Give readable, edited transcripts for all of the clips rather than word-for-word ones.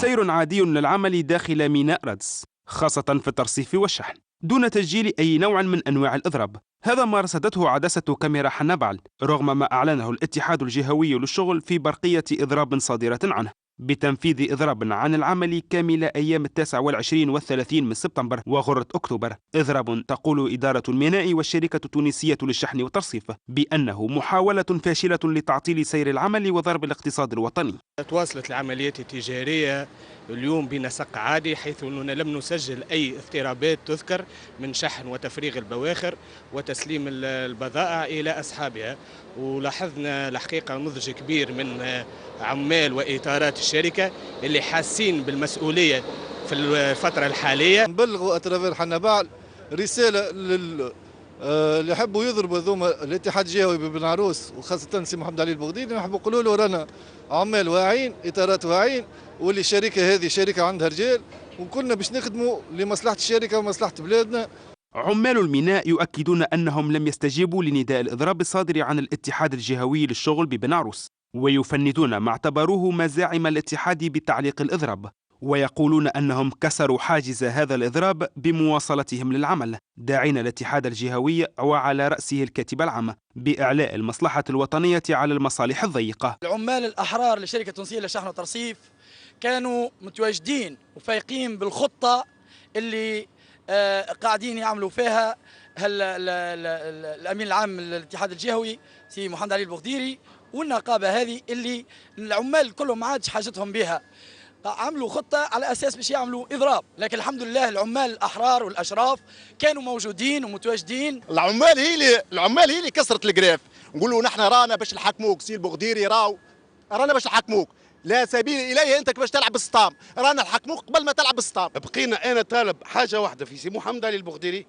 سير عادي للعمل داخل ميناء رادس، خاصة في الترصيف والشحن، دون تسجيل أي نوع من أنواع الإضراب. هذا ما رصدته عدسة كاميرا حنابل رغم ما أعلنه الاتحاد الجهوي للشغل في برقية إضراب صادرة عنه بتنفيذ إضراب عن العمل كامل أيام 29 و30 من سبتمبر وغرة أكتوبر. إضراب تقول إدارة الميناء والشركة التونسية للشحن والترصيف بأنه محاولة فاشلة لتعطيل سير العمل وضرب الاقتصاد الوطني. تواصلت العمليات التجارية اليوم بنسق عادي، حيث أننا لم نسجل أي اضطرابات تذكر من شحن وتفريغ البواخر وتسليم البضائع إلى أصحابها. ولاحظنا الحقيقة نضج كبير من عمال وإطارات الشركة اللي حاسين بالمسؤولية في الفترة الحالية. نبلغوا أترافير حنابل رسالة اللي يحبوا يضربوا ذوما الاتحاد الجهوي ببن عروس وخاصة سي محمد علي البغديري، نحبوا نقولوا له رانا عمال واعيين، إطارات واعيين، واللي الشركة هذه شركة عندها رجال وكنا باش نخدموا لمصلحة الشركة ومصلحة بلادنا. عمال الميناء يؤكدون أنهم لم يستجيبوا لنداء الإضراب الصادر عن الاتحاد الجهوي للشغل ببن عروس، ويفندون ما اعتبروه مزاعم الاتحاد بتعليق الإضراب، ويقولون أنهم كسروا حاجز هذا الإضراب بمواصلتهم للعمل، داعين الاتحاد الجهوي وعلى رأسه الكاتب العام بإعلاء المصلحة الوطنية على المصالح الضيقة. العمال الأحرار للشركة التونسية للشحن والترصيف كانوا متواجدين وفايقين بالخطة اللي قاعدين يعملوا فيها الأمين العام للاتحاد الجهوي سي محمد علي البغديري والنقابة هذه اللي العمال كلهم ما عادش حاجتهم بها. عملوا خطة على أساس باش يعملوا إضراب، لكن الحمد لله العمال الأحرار والأشراف كانوا موجودين ومتواجدين. العمال هي اللي كسرت الجراف. نقولوا نحن رانا باش نحكموك سي البغديري، رانا باش نحكموك، لا سبيل اليه انت باش تلعب بالسطام، رانا نحكموك قبل ما تلعب بالسطام. بقينا انا طالب حاجه واحده في سي محمد علي البغديري،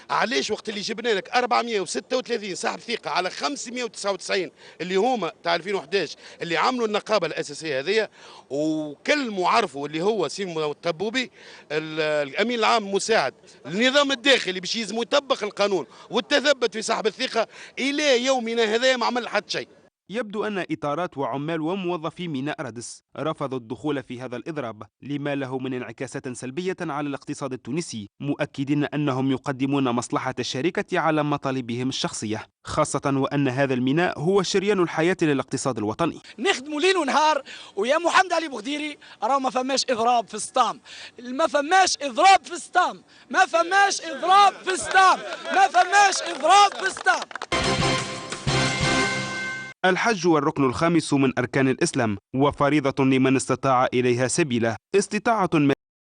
علاش وقت اللي جبنا لك 436 صاحب ثقه على 599 اللي هما تاع 2011 اللي عملوا النقابه الاساسيه هذيا، وكل معرفه اللي هو سي التبوبي الامين العام مساعد النظام الداخلي باش يلزم يطبق القانون والتثبت في صاحب الثقه، الى يومنا هذا ما عمل حتى شيء. يبدو أن إطارات وعمال وموظفي ميناء رادس رفضوا الدخول في هذا الإضراب لما له من انعكاسات سلبية على الاقتصاد التونسي، مؤكدين أنهم يقدمون مصلحة الشركة على مطالبهم الشخصية، خاصة وأن هذا الميناء هو شريان الحياة للاقتصاد الوطني. نخدموا ليل ونهار، ويا محمد علي بغديري راه ما فماش إضراب في السطام، ما فماش إضراب في السطام، ما فماش إضراب في السطام، ما فماش إضراب في السطام. الحج هو الركن الخامس من أركان الإسلام وفريضة لمن استطاع إليها سبيلا. استطاعة